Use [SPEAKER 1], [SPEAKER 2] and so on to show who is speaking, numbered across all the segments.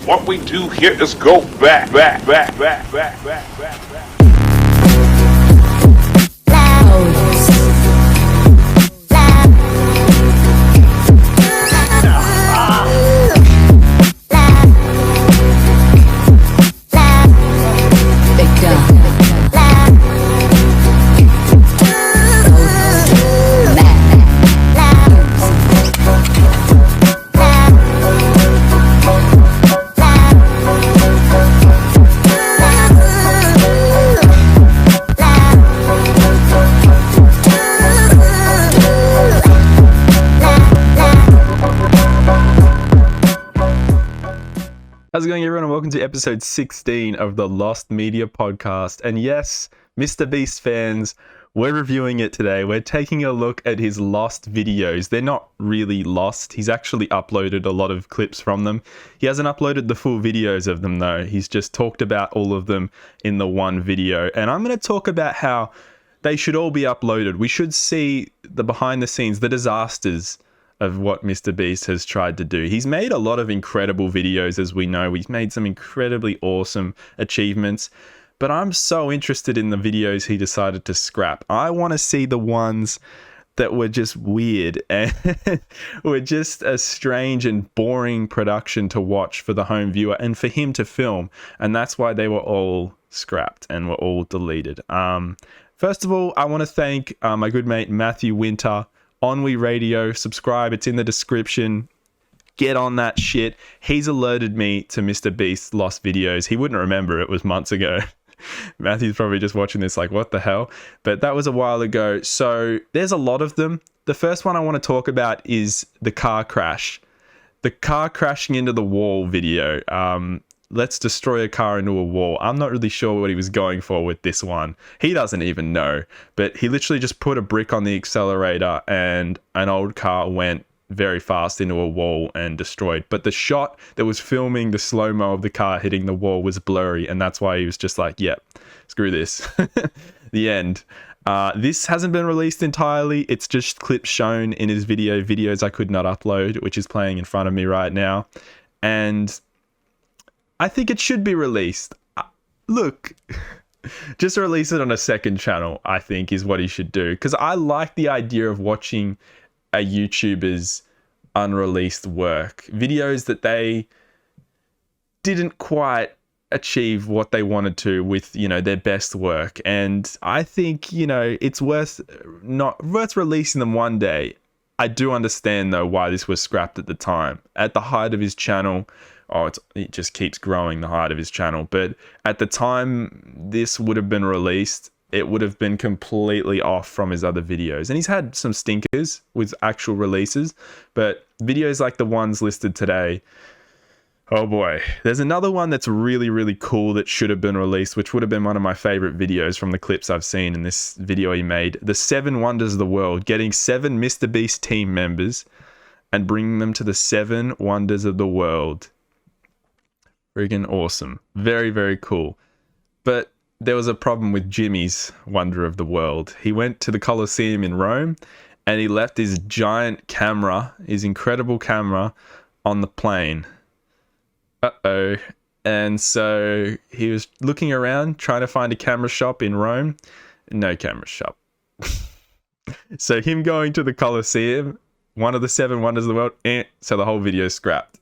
[SPEAKER 1] What we do here is go back.
[SPEAKER 2] How's it going, everyone, and welcome to episode 16 of the Lost Media Podcast. And yes, Mr. Beast fans, we're reviewing it today. We're taking a look at his lost videos. They're not really lost. He's actually uploaded a lot of clips from them. He hasn't uploaded the full videos of them, though. He's just talked about all of them in the one video. And I'm going to talk about how they should all be uploaded. We should see the behind the scenes, the disasters of what Mr. Beast has tried to do. He's made a lot of incredible videos, as we know. He's made some incredibly awesome achievements, but I'm so interested in the videos he decided to scrap. I want to see the ones that were just weird and were just a strange and boring production to watch for the home viewer and for him to film, and that's why they were all scrapped and were all deleted. First of all, I want to thank my good mate Matthew Winter, Onwe Radio. Subscribe, it's in the description. Get on that shit. He's alerted me to Mr. Beast's lost videos. He wouldn't remember, it was months ago. Matthew's probably just watching this like, what the hell? But that was a while ago. So there's a lot of them. The first one I want to talk about is the car crash. The car crashing into the wall video. Let's destroy a car into a wall. I'm not really sure what he was going for with this one. He doesn't even know, but he literally just put a brick on the accelerator and an old car went very fast into a wall and destroyed. But the shot that was filming the slow-mo of the car hitting the wall was blurry, and that's why he was just like, yep, screw this. The end. This hasn't been released entirely. It's just clips shown in his videos I could not upload, which is playing in front of me right now. And I think it should be released. Look, just release it on a second channel, I think, is what he should do. Because I like the idea of watching a YouTuber's unreleased work. Videos that they didn't quite achieve what they wanted to with, you know, their best work. And I think, you know, it's worth releasing them one day. I do understand, though, why this was scrapped at the time. At the height of his channel, it just keeps growing, the height of his channel. But at the time this would have been released, it would have been completely off from his other videos. And he's had some stinkers with actual releases, but videos like the ones listed today, oh boy. There's another one that's really, really cool that should have been released, which would have been one of my favorite videos from the clips I've seen in this video he made. The 7 Wonders of the World, getting 7 Mr. Beast team members and bringing them to the 7 Wonders of the World. Friggin' awesome. Very, very cool. But there was a problem with Jimmy's Wonder of the World. He went to the Colosseum in Rome and he left his giant camera, his incredible camera, on the plane. Uh-oh. And so he was looking around trying to find a camera shop in Rome. No camera shop. So him going to the Colosseum, one of the 7 Wonders of the World, so the whole video is scrapped.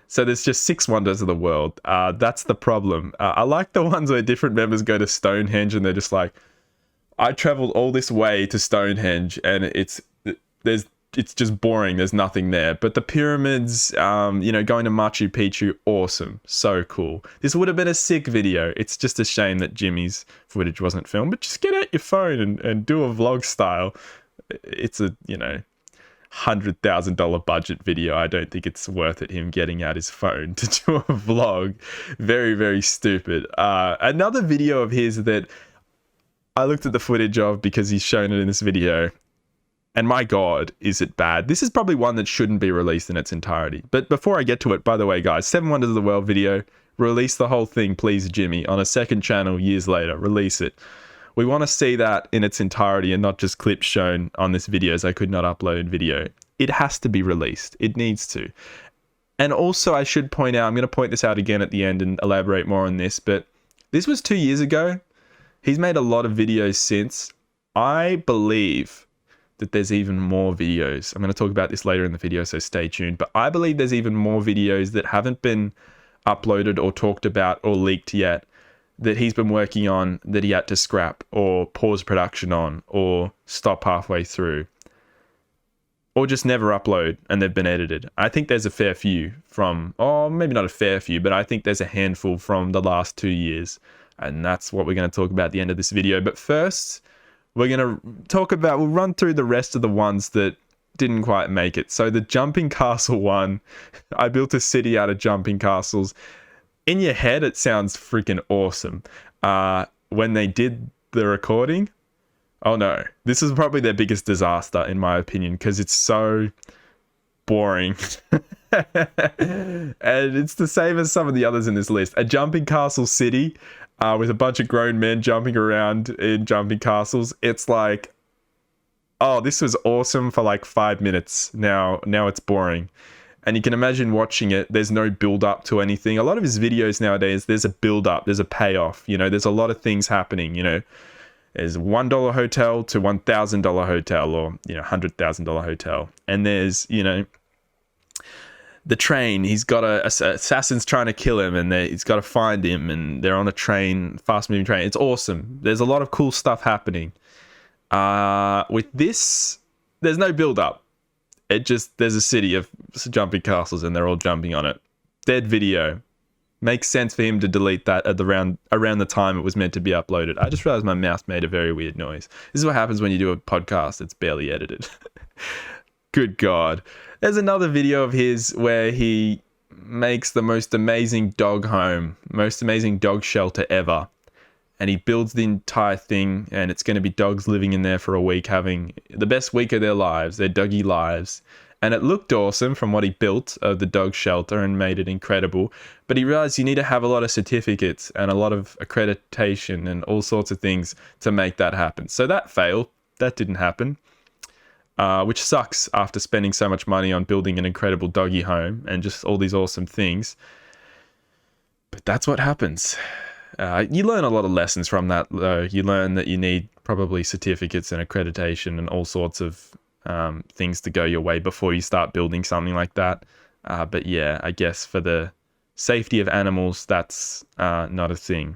[SPEAKER 2] So there's just 6 Wonders of the World. That's the problem. I like the ones where different members go to Stonehenge and they're just like, I traveled all this way to Stonehenge and it's just boring. There's nothing there. But the pyramids, you know, going to Machu Picchu, awesome. So cool. This would have been a sick video. It's just a shame that Jimmy's footage wasn't filmed. But just get out your phone and do a vlog style. It's a, you know, $100,000 budget video. I don't think it's worth it him getting out his phone to do a vlog. Very, very stupid. Another video of his that I looked at the footage of because he's shown it in this video, and my god, is it bad. This is probably one that shouldn't be released in its entirety. But before I get to it, by the way, guys, 7 Wonders of the World video, release the whole thing, please, Jimmy, on a second channel years later. Release it. We want to see that in its entirety and not just clips shown on this video as I could not upload video. It has to be released. It needs to. And also, I should point out, I'm going to point this out again at the end and elaborate more on this, but this was 2 years ago. He's made a lot of videos since. I believe that there's even more videos. I'm going to talk about this later in the video, so stay tuned. But I believe there's even more videos that haven't been uploaded or talked about or leaked yet that he's been working on that he had to scrap or pause production on or stop halfway through or just never upload and they've been edited. I think there's a fair few from, oh, maybe not a fair few, but I think there's a handful from the last 2 years. And that's what we're going to talk about at the end of this video. But first, we're going to we'll run through the rest of the ones that didn't quite make it. So the jumping castle one, I built a city out of jumping castles. In your head, it sounds freaking awesome. When they did the recording, oh no, this is probably their biggest disaster in my opinion, because it's so boring. And it's the same as some of the others in this list. A jumping castle city with a bunch of grown men jumping around in jumping castles. It's like, oh, this was awesome for like 5 minutes. Now it's boring. And you can imagine watching it, there's no build up to anything. A lot of his videos nowadays, there's a build up, there's a payoff, there's a lot of things happening, There's $1 hotel to $1,000 hotel or, $100,000 hotel. And there's, the train, he's got assassins trying to kill him and he's got to find him and they're on a train, fast moving train. It's awesome. There's a lot of cool stuff happening. With this, there's no build up. There's a city of jumping castles and they're all jumping on it. Dead video. Makes sense for him to delete that at around the time it was meant to be uploaded. I just realized my mouse made a very weird noise. This is what happens when you do a podcast. It's barely edited. Good God. There's another video of his where he makes the most amazing dog home, most amazing dog shelter ever. And he builds the entire thing, and it's going to be dogs living in there for a week, having the best week of their lives, their doggy lives. And it looked awesome from what he built of the dog shelter and made it incredible. But he realized you need to have a lot of certificates and a lot of accreditation and all sorts of things to make that happen. So that failed. That didn't happen. Which sucks after spending so much money on building an incredible doggy home and just all these awesome things. But that's what happens. You learn a lot of lessons from that, though. You learn that you need probably certificates and accreditation and all sorts of things to go your way before you start building something like that. But yeah, I guess for the safety of animals, that's not a thing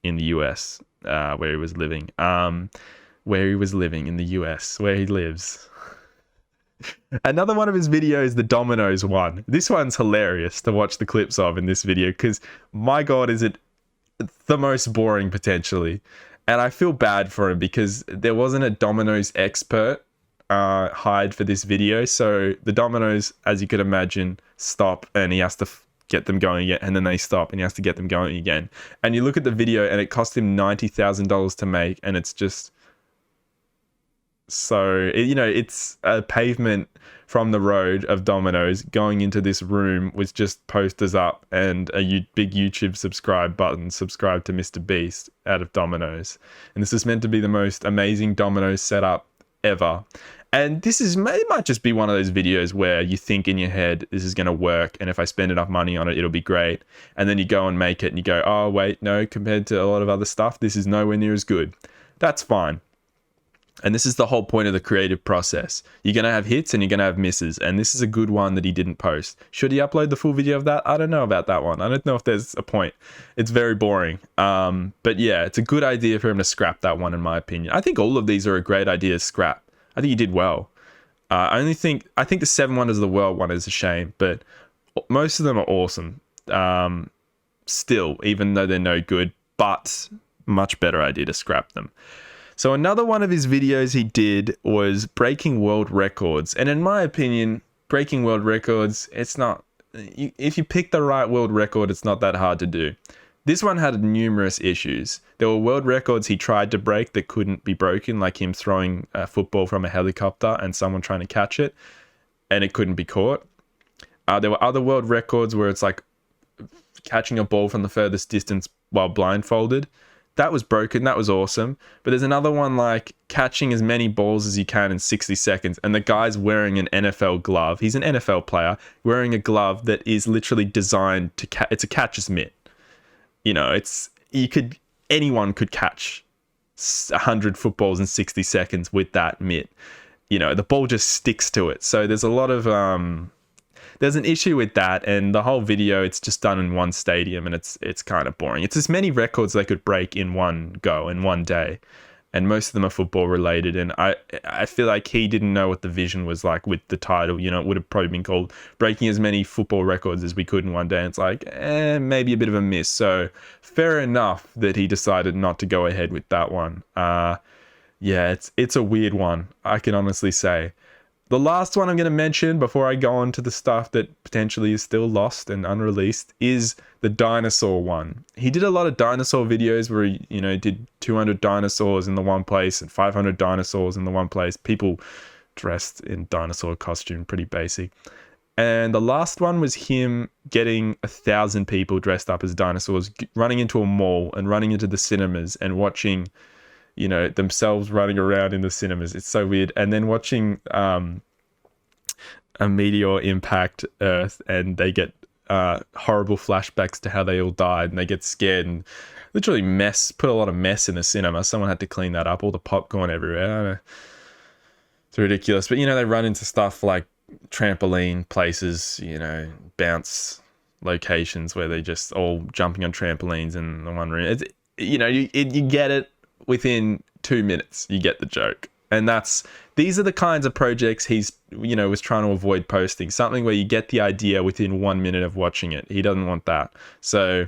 [SPEAKER 2] in the US where he was living. Where he was living in the US, where he lives. Another one of his videos, the dominoes one. This one's hilarious to watch the clips of in this video because, my God, is it the most boring potentially. And I feel bad for him because there wasn't a dominoes expert hired for this video. So the dominoes, as you could imagine, stop and he has to get them going again, and then they stop and he has to get them going again. And you look at the video and it cost him $90,000 to make, and it's just so, it's a pavement from the road of dominoes going into this room with just posters up and a big YouTube subscribe button, subscribe to Mr. Beast, out of dominoes. And this is meant to be the most amazing dominoes setup ever. And it might just be one of those videos where you think in your head, this is going to work, and if I spend enough money on it, it'll be great. And then you go and make it and you go, oh, wait, no, compared to a lot of other stuff, this is nowhere near as good. That's fine. And this is the whole point of the creative process. You're going to have hits and you're going to have misses. And this is a good one that he didn't post. Should he upload the full video of that? I don't know about that one. I don't know if there's a point. It's very boring. But yeah, it's a good idea for him to scrap that one, in my opinion. I think all of these are a great idea to scrap. I think he did well. I think the 7 Wonders of the World one is a shame, but most of them are awesome. Still, even though they're no good, but much better idea to scrap them. So another one of his videos he did was breaking world records. And in my opinion, breaking world records, it's not, if you pick the right world record, it's not that hard to do. This one had numerous issues. There were world records he tried to break that couldn't be broken, like him throwing a football from a helicopter and someone trying to catch it, and it couldn't be caught. There were other world records where it's like catching a ball from the furthest distance while blindfolded. that was broken. That was awesome. But there's another one like catching as many balls as you can in 60 seconds. And the guy's wearing an NFL glove. He's an NFL player wearing a glove that is literally designed to it's a catcher's mitt. You know, anyone could catch 100 footballs in 60 seconds with that mitt. You know, the ball just sticks to it. So there's a lot of, there's an issue with that, and the whole video, it's just done in one stadium, and it's kind of boring. It's as many records they could break in one go, in one day, and most of them are football related, and I feel like he didn't know what the vision was like with the title. You know, it would have probably been called breaking as many football records as we could in one day, and it's like, maybe a bit of a miss. So fair enough that he decided not to go ahead with that one. Yeah, it's a weird one, I can honestly say. The last one I'm going to mention before I go on to the stuff that potentially is still lost and unreleased is the dinosaur one. He did a lot of dinosaur videos where he, you know, did 200 dinosaurs in the one place and 500 dinosaurs in the one place. People dressed in dinosaur costume, pretty basic. And the last one was him getting 1,000 people dressed up as dinosaurs, running into a mall and running into the cinemas and watching, you know, themselves running around in the cinemas. It's so weird. And then watching a meteor impact Earth, and they get horrible flashbacks to how they all died, and they get scared and literally put a lot of mess in the cinema. Someone had to clean that up, all the popcorn everywhere. I don't know. It's ridiculous. But, you know, they run into stuff like trampoline places, you know, bounce locations where they just all jumping on trampolines in the one room. It's, you know, you get it. Within 2 minutes, you get the joke. And these are the kinds of projects he's, you know, was trying to avoid posting. Something where you get the idea within 1 minute of watching it. He doesn't want that. So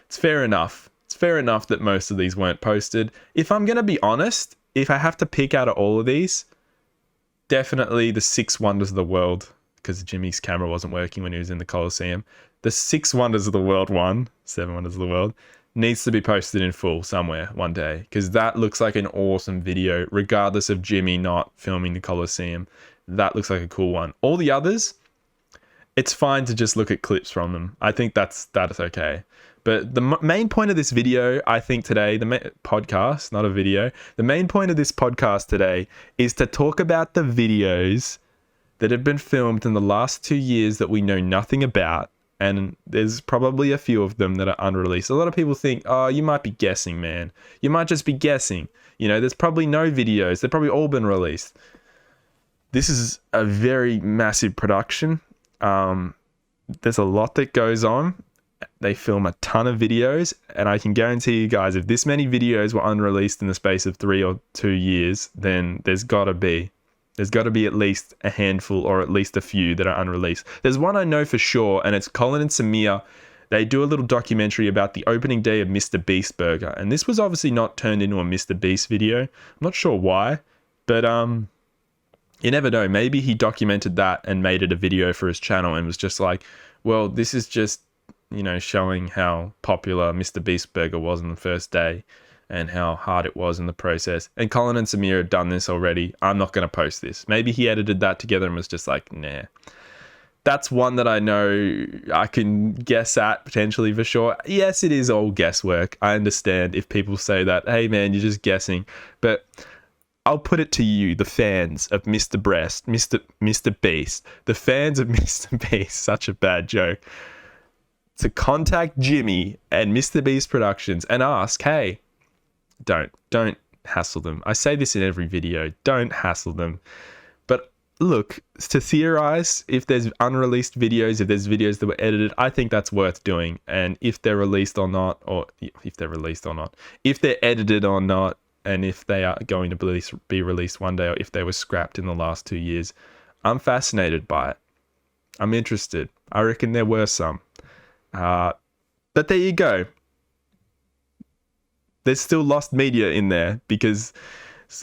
[SPEAKER 2] it's fair enough. It's fair enough that most of these weren't posted. If I'm going to be honest, if I have to pick out of all of these, definitely the 6 Wonders of the World, because Jimmy's camera wasn't working when he was in the Coliseum. The 6 Wonders of the World one, 7 Wonders of the World, needs to be posted in full somewhere one day, because that looks like an awesome video, regardless of Jimmy not filming the Coliseum. That looks like a cool one. All the others, it's fine to just look at clips from them. I think that's okay. But the main point of this video, I think today, podcast, not a video, the main point of this podcast today is to talk about the videos that have been filmed in the last 2 years that we know nothing about. And there's probably a few of them that are unreleased. A lot of people think, oh, you might be guessing, man. You might just be guessing. You know, there's probably no videos. They've probably all been released. This is a very massive production. There's a lot that goes on. They film a ton of videos. And I can guarantee you guys, if this many videos were unreleased in the space of 3 or 2 years, then there's got to be at least a handful or at least a few that are unreleased. There's one I know for sure, and it's Colin and Samir. They do a little documentary about the opening day of Mr. Beast Burger. And this was obviously not turned into a Mr. Beast video. I'm not sure why, but you never know. Maybe he documented that and made it a video for his channel and was just like, well, this is just, you know, showing how popular Mr. Beast Burger was on the first day and how hard it was in the process. And Colin and Samir have done this already. I'm not going to post this. Maybe he edited that together and was just like, nah. That's one that I know I can guess at potentially for sure. Yes, it is all guesswork. I understand if people say that, hey man, you're just guessing. But I'll put it to you, the fans of Mr. Beast, the fans of Mr. Beast, such a bad joke, to contact Jimmy and Mr. Beast Productions and ask, hey, don't hassle them. I say this in every video. Don't hassle them. But look, to theorize, if there's unreleased videos, if there's videos that were edited, I think that's worth doing. And if they're released or not, if they're edited or not, and if they are going to be released one day, or if they were scrapped in the last 2 years, I'm fascinated by it. I'm interested. I reckon there were some. But there you go. There's still lost media in there because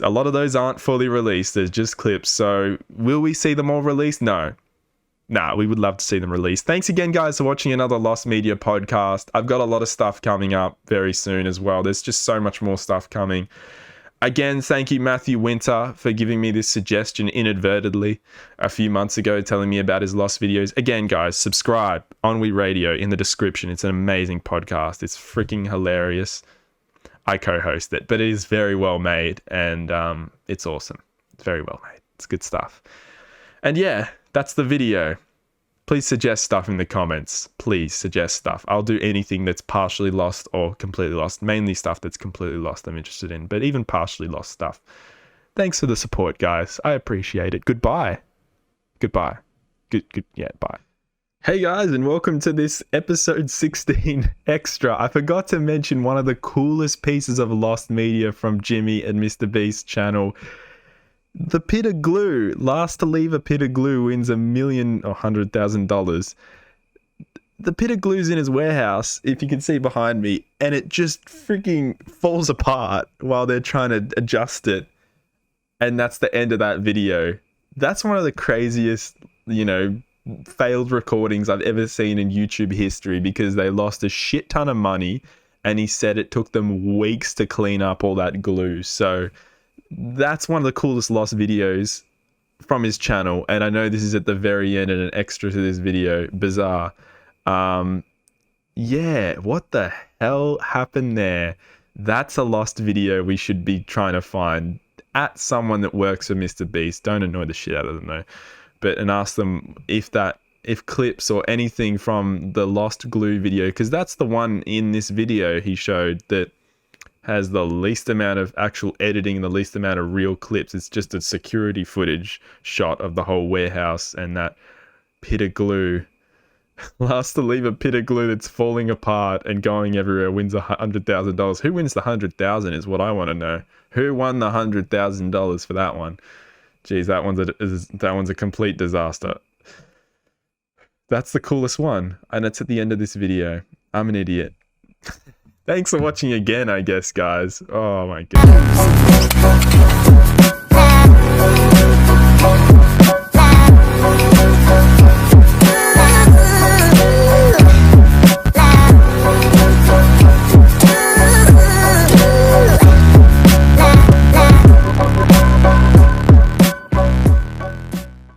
[SPEAKER 2] a lot of those aren't fully released. There's just clips. So will we see them all released? No. Nah, we would love to see them released. Thanks again, guys, for watching another Lost Media podcast. I've got a lot of stuff coming up very soon as well. There's just so much more stuff coming. Again, thank you, Matthew Winter, for giving me this suggestion inadvertently a few months ago, telling me about his Lost videos. Again, guys, subscribe on We Radio in the description. It's an amazing podcast. It's freaking hilarious. I co-host it, but it is very well made, and it's awesome. It's very well made. It's good stuff. And yeah, that's the video. Please suggest stuff in the comments. Please suggest stuff. I'll do anything that's partially lost or completely lost. Mainly stuff that's completely lost I'm interested in, but even partially lost stuff. Thanks for the support, guys. I appreciate it. Goodbye. Goodbye. Yeah, bye. Hey guys, and welcome to this episode 16 extra. I forgot to mention one of the coolest pieces of lost media from Jimmy and Mr. Beast's channel. The pit of glue. Last to leave a pit of glue wins $1 million or $100,000. The pit of glue's in his warehouse, if you can see behind me, and it just freaking falls apart while they're trying to adjust it. And that's the end of that video. That's one of the craziest, failed recordings I've ever seen in YouTube history, because they lost a shit ton of money, and he said it took them weeks to clean up all that glue. So that's one of the coolest lost videos from his channel, and I know this is at the very end and an extra to this video. Bizarre. Yeah, what the hell happened there? That's a lost video we should be trying to find at someone that works for Mr. Beast. Don't annoy the shit out of them though, and ask them if clips or anything from the lost glue video, because that's the one in this video he showed that has the least amount of actual editing and the least amount of real clips. It's just a security footage shot of the whole warehouse and that pit of glue. Last to leave a pit of glue that's falling apart and going everywhere wins $100,000. Who wins the $100,000 is what I want to know. Who won the $100,000 for that one? Jeez, that one's a complete disaster. That's the coolest one, and it's at the end of this video. I'm an idiot. Thanks for watching again, I guess, guys. Oh my goodness.